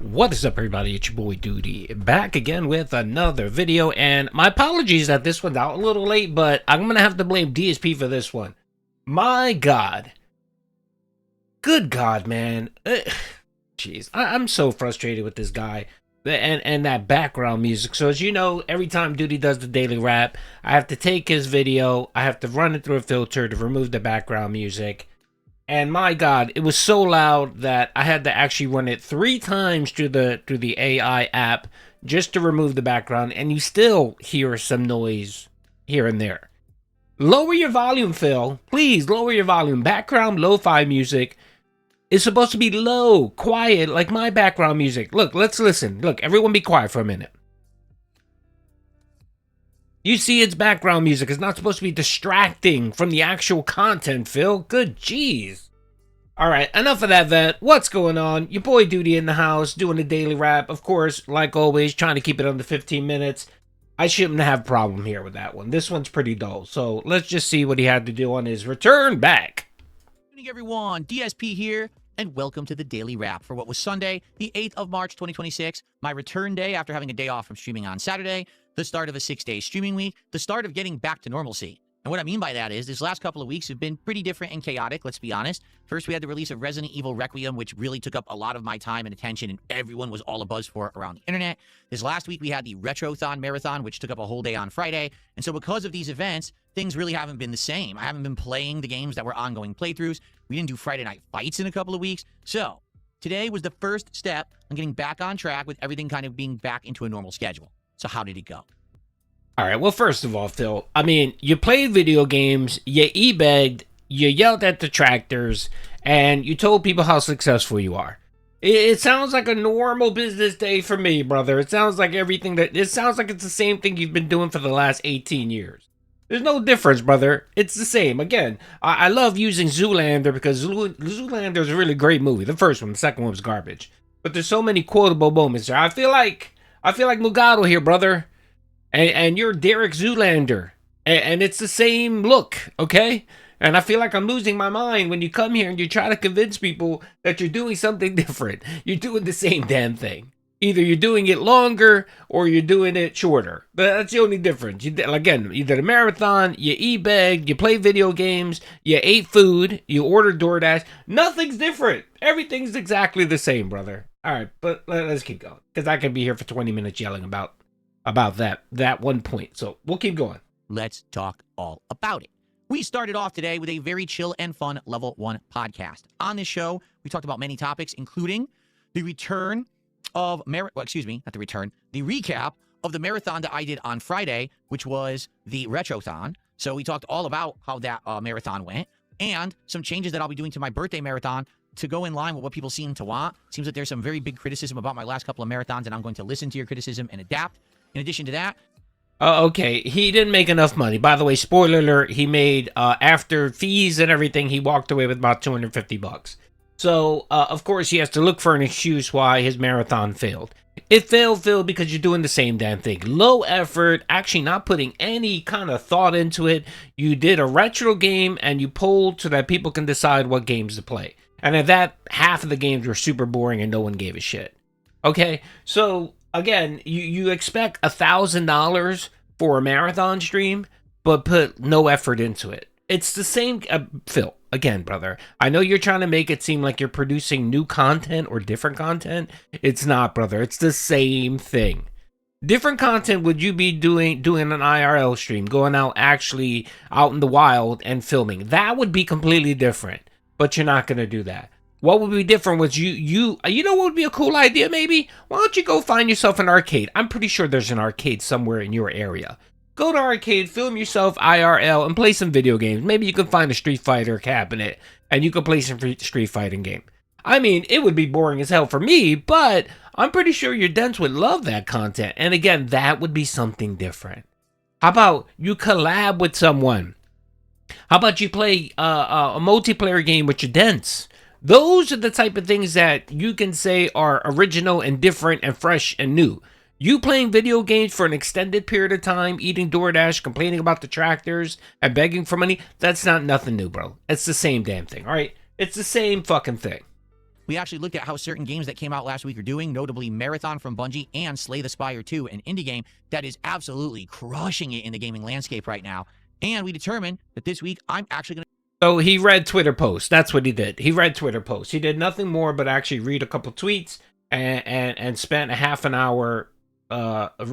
What is up, everybody? It's your boy Doody, back again with another video, and my apologies that this one's out a little late, but I'm gonna have to blame DSP for this one. My God. Good God, man. Jeez, I'm so frustrated with this guy and that background music. So as you know, every time Doody does the daily rap, I have to take his video, I have to run it through a filter to remove the background music. And my God, it was so loud that I had to actually run it 3 times through the AI app just to remove the background, and you still hear some noise here and there. Lower your volume, Phil. Please lower your volume. Background lo-fi music is supposed to be low, quiet, like my background music. Look, let's listen. Look, everyone be quiet for a minute. You see, it's background music. It's not supposed to be distracting from the actual content, Phil. Good jeez. Alright, enough of that vent. What's going on? Your boy Doody in the house, doing a daily rap. Of course, like always, trying to keep it under 15 minutes. I shouldn't have a problem here with that one. This one's pretty dull. So let's just see what he had to do on his return back. Good evening, everyone. DSP here, and welcome to the Daily Wrap for what was Sunday, the 8th of March, 2026, my return day after having a day off from streaming on Saturday, the start of a 6-day streaming week, the start of getting back to normalcy. And what I mean by that is this last couple of weeks have been pretty different and chaotic, let's be honest. First, we had the release of Resident Evil Requiem, which really took up a lot of my time and attention, and everyone was all abuzz for it around the internet. This last week, we had the Retrothon Marathon, which took up a whole day on Friday. And so because of these events, things really haven't been the same. I haven't been playing the games that were ongoing playthroughs. We didn't do Friday Night Fights in a couple of weeks. So today was the first step on getting back on track with everything kind of being back into a normal schedule. So how did it go? All right, well, first of all, Phil, I mean, you played video games, you e-begged, you yelled at detractors, and you told people how successful you are. It sounds like a normal business day for me, brother. It sounds like it sounds like it's the same thing you've been doing for the last 18 years. There's no difference, brother. It's the same. Again, I love using Zoolander because Zoolander is a really great movie. The first one, the second one was garbage. But there's so many quotable moments there. I feel like Mugado here, brother. And you're Derek Zoolander. And it's the same look, okay? And I feel like I'm losing my mind when you come here and you try to convince people that you're doing something different. You're doing the same damn thing. Either you're doing it longer or you're doing it shorter. But that's the only difference. Again, you did a marathon, you e-begged, you play video games, you ate food, you ordered DoorDash. Nothing's different. Everything's exactly the same, brother. All right, but let's keep going. Because I could be here for 20 minutes yelling about that one point. So we'll keep going. Let's talk all about it. We started off today with a very chill and fun Level 1 podcast. On this show, we talked about many topics, including the return of the recap of the marathon that I did on Friday, which was the Retrothon. So we talked all about how that marathon went and some changes that I'll be doing to my birthday marathon to go in line with what people seem to want. Seems like there's some very big criticism about my last couple of marathons, and I'm going to listen to your criticism and adapt. In addition to that, okay, he didn't make enough money. By the way, spoiler alert, he made, after fees and everything, he walked away with about $250. So, of course, he has to look for an excuse why his marathon failed. It failed, Phil, because you're doing the same damn thing. Low effort, actually not putting any kind of thought into it. You did a retro game, and you polled so that people can decide what games to play. And at that, half of the games were super boring and no one gave a shit. Okay, so again, you expect $1,000 for a marathon stream, but put no effort into it. It's the same, Phil, again, brother. I know you're trying to make it seem like you're producing new content or different content. It's not, brother. It's the same thing. Different content would you be doing an IRL stream, going out actually out in the wild and filming. That would be completely different, but you're not going to do that. What would be different was you know what would be a cool idea maybe? Why don't you go find yourself an arcade? I'm pretty sure there's an arcade somewhere in your area. Go to arcade, film yourself IRL, and play some video games. Maybe you can find a Street Fighter cabinet, and you can play some Street Fighting game. I mean, it would be boring as hell for me, but I'm pretty sure your dents would love that content. And again, that would be something different. How about you collab with someone? How about you play a multiplayer game with your dents? Those are the type of things that you can say are original and different and fresh and new. You playing video games for an extended period of time, eating DoorDash, complaining about detractors, and begging for money, that's not nothing new, bro. It's the same damn thing, all right? It's the same fucking thing. We actually looked at how certain games that came out last week are doing, notably Marathon from Bungie and Slay the Spire 2, an indie game that is absolutely crushing it in the gaming landscape right now. And we determined that this week I'm actually going to... So he read Twitter posts. That's what he did. He read Twitter posts. He did nothing more but actually read a couple tweets and spent a half an hour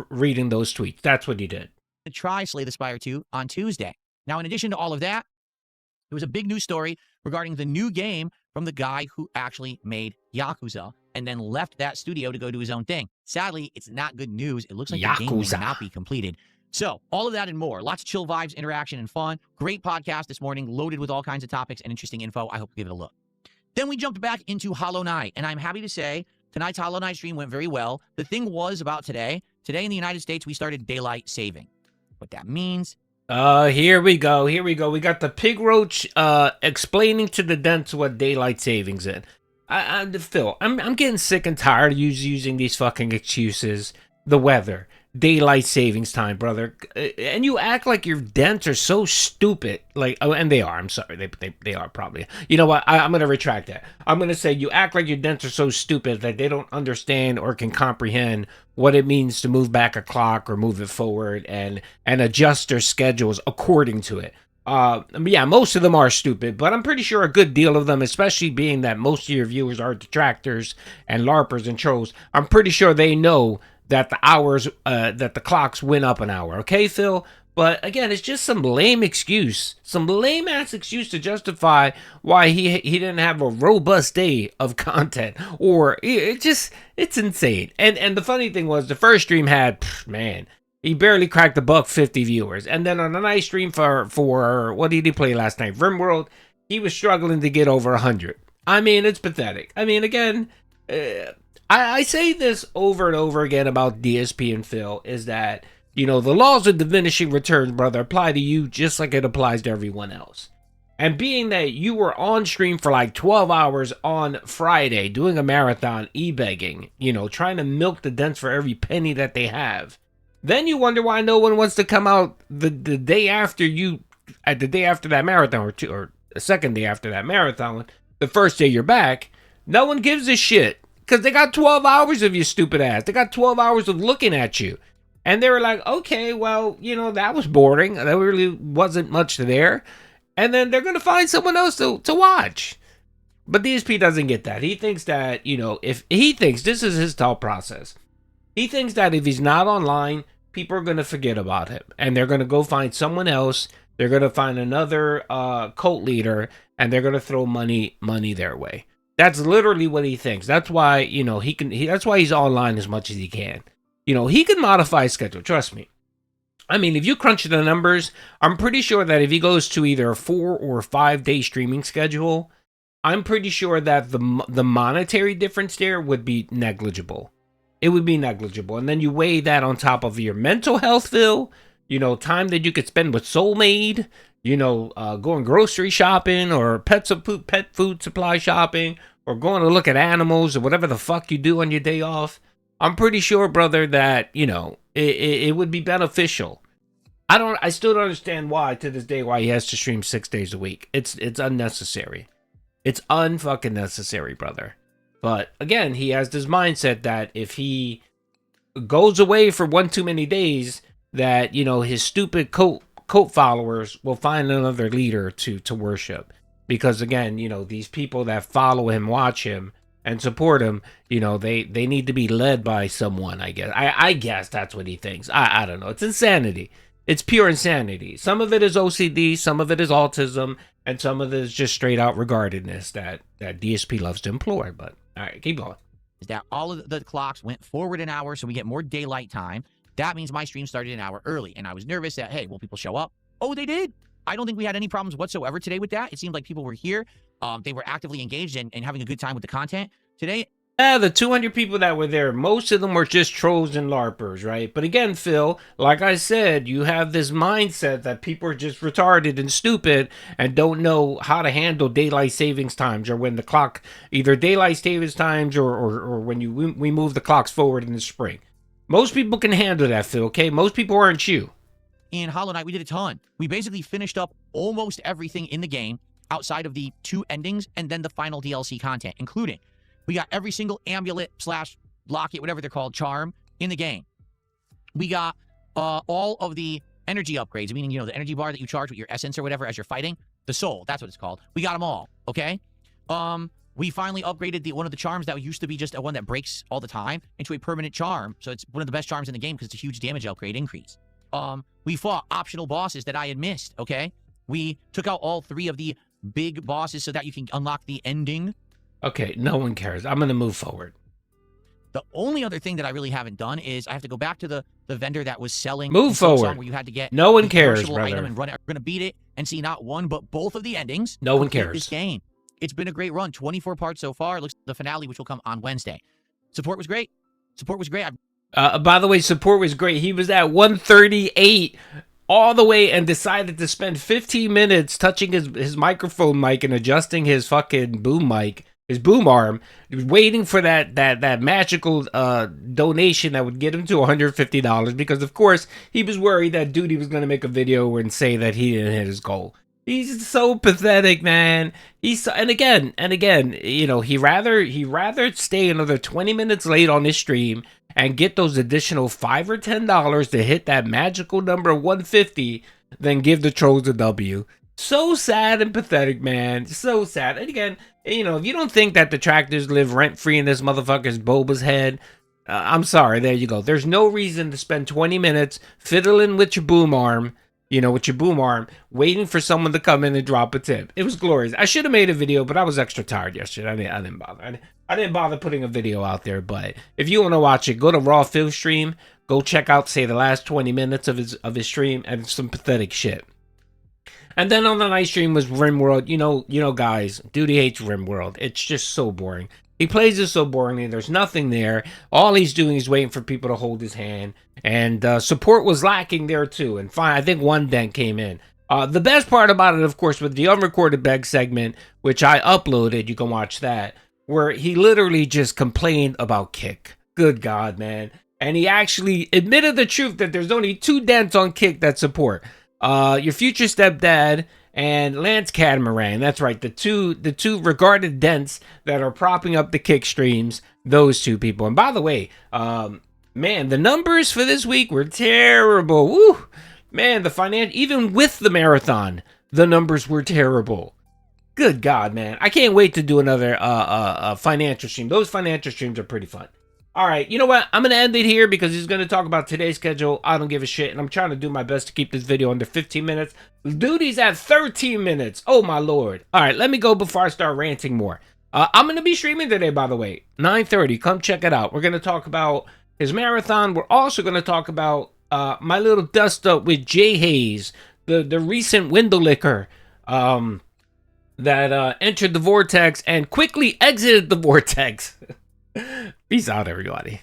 reading those tweets. That's what he did. try Slay the Spire 2 on Tuesday. Now, in addition to all of that, there was a big news story regarding the new game from the guy who actually made Yakuza and then left that studio to go do his own thing. Sadly, it's not good news. It looks like the game may not be completed. So, all of that and more. Lots of chill vibes, interaction, and fun. Great podcast this morning, loaded with all kinds of topics and interesting info. I hope you give it a look. Then we jumped back into Hollow Knight, and I'm happy to say tonight's Hollow Knight stream went very well. The thing was about today in the United States, we started daylight saving. What that means... Here we go. We got the pig roach explaining to the dents what daylight savings is. Phil, I'm getting sick and tired of using these fucking excuses. The weather, daylight savings time, brother, and you act like your dents are so stupid. Like, oh, and they are. I'm sorry, they are probably. You know what? I'm gonna retract that. I'm gonna say you act like your dents are so stupid that they don't understand or can comprehend what it means to move back a clock or move it forward and adjust their schedules according to it. Yeah, most of them are stupid, but I'm pretty sure a good deal of them, especially being that most of your viewers are detractors and LARPers and trolls, I'm pretty sure they know that the hours, that the clocks went up an hour. Okay, Phil? But again, it's just some lame excuse, some lame ass excuse to justify why he didn't have a robust day of content, or it's insane. And the funny thing was, the first stream had, man, he barely cracked $150 viewers, and then on a nice stream for what did he play last night? RimWorld, he was struggling to get over 100. I mean, it's pathetic. I mean, again, I say this over and over again about DSP and Phil, is that, you know, the laws of diminishing returns, brother, apply to you just like it applies to everyone else. And being that you were on stream for like 12 hours on Friday doing a marathon, e-begging, you know, trying to milk the dents for every penny that they have, then you wonder why no one wants to come out the day after that marathon, or the second day after that marathon, the first day you're back. No one gives a shit. Because they got 12 hours of your stupid ass. They got 12 hours of looking at you. And they were like, okay, well, you know, that was boring. There really wasn't much there. And then they're going to find someone else to watch. But DSP doesn't get that. He thinks that, you know, this is his thought process. He thinks that if he's not online, people are going to forget about him. And they're going to go find someone else. They're going to find another cult leader. And they're going to throw money their way. That's literally what he thinks. That's why, you know, that's why he's online as much as he can. You know, he can modify his schedule, trust me. I mean, if you crunch the numbers, I'm pretty sure that if he goes to either a 4 or 5 day streaming schedule, I'm pretty sure that the monetary difference there would be negligible. It would be negligible. And then you weigh that on top of your mental health, Phil, you know, time that you could spend with Soulmate, you know, going grocery shopping or pet food supply shopping, or going to look at animals, or whatever the fuck you do on your day off. I'm pretty sure, brother, that, you know, it would be beneficial. I still don't understand why, to this day, why he has to stream 6 days a week. It's unnecessary. It's unfucking necessary, brother. But again, he has this mindset that if he goes away for one too many days, that, you know, his stupid cult followers will find another leader to worship. Because again, you know, these people that follow him, watch him, and support him, you know, they need to be led by someone, I guess. I guess that's what he thinks. I don't know. It's insanity. It's pure insanity. Some of it is OCD, some of it is autism, and some of it is just straight out regardedness that DSP loves to employ. But all right, keep going. Is that all of the clocks went forward an hour, so we get more daylight time. That means my stream started an hour early, and I was nervous that, hey, will people show up? Oh, they did. I don't think we had any problems whatsoever today with that. It seemed like people were here. They were actively engaged and having a good time with the content today. Yeah, the 200 people that were there, most of them were just trolls and LARPers, right? But again, Phil, like I said, you have this mindset that people are just retarded and stupid and don't know how to handle daylight savings times, or when the clock, either daylight savings times or when we move the clocks forward in the spring. Most people can handle that, Phil, okay? Most people aren't you. In Hollow Knight, we did a ton. We basically finished up almost everything in the game outside of the 2 endings and then the final DLC content, including We got every single amulet / locket, whatever they're called, charm in the game. We got all of the energy upgrades, meaning, you know, the energy bar that you charge with your essence or whatever as you're fighting. The soul, that's what it's called. We got them all, okay? We finally upgraded one of the charms that used to be just a one that breaks all the time into a permanent charm. So it's one of the best charms in the game because it's a huge damage upgrade increase. We fought optional bosses that I had missed, okay? We took out all 3 of the big bosses so that you can unlock the ending. Okay, no one cares. I'm going to move forward. The only other thing that I really haven't done is I have to go back to the vendor that was selling. Move forward. Where you had to get no one cares, brother. Item and run it. We're going to beat it and see not one, but both of the endings. No one cares. This game. It's been a great run. 24 parts so far. It looks like the finale, which will come on Wednesday. Support was great. Support was great. By the way, support was great. He was at 138 all the way and decided to spend 15 minutes touching his microphone mic and adjusting his fucking boom mic, his boom arm, waiting for that magical donation that would get him to $150 because, of course, he was worried that Doody was going to make a video and say that he didn't hit his goal. He's so pathetic, man. And again, you know, he rather stay another 20 minutes late on his stream and get those additional $5 or $10 to hit that magical number 150 than give the trolls a W. So sad and pathetic, man. So sad. And again, you know, if you don't think that detractors live rent-free in this motherfucker's Boba's head, I'm sorry. There you go. There's no reason to spend 20 minutes fiddling with your boom arm, you know, with your boom arm, waiting for someone to come in and drop a tip. It was glorious. I should have made a video, but I was extra tired yesterday. I didn't bother. I didn't bother putting a video out there, but if you want to watch it, go to Raw Phil stream. Go check out, say, the last 20 minutes of his stream, and some pathetic shit. And then on the night stream was RimWorld. You know, guys, Doody hates RimWorld. It's just so boring. He plays it so boringly. There's nothing there. All he's doing is waiting for people to hold his hand. And support was lacking there, too. And fine, I think one dent came in. The best part about it, of course, with the unrecorded beg segment, which I uploaded, you can watch that, where he literally just complained about Kick. Good God, man. And he actually admitted the truth that there's only 2 dents on Kick that support. Your future stepdad and Lance Catamaran. That's right. The two regarded dents that are propping up the Kick streams. Those 2 people. And by the way, man, the numbers for this week were terrible. Woo! Man, even with the marathon, the numbers were terrible. Good God, man. I can't wait to do another financial stream. Those financial streams are pretty fun. All right, you know what? I'm going to end it here because he's going to talk about today's schedule. I don't give a shit, and I'm trying to do my best to keep this video under 15 minutes. Doody's at 13 minutes. Oh, my Lord. All right, let me go before I start ranting more. I'm going to be streaming today, by the way, 9:30. Come check it out. We're going to talk about his marathon. We're also going to talk about my little dust-up with Jay Hayes, the recent window licker that entered the vortex and quickly exited the vortex. Peace out, everybody.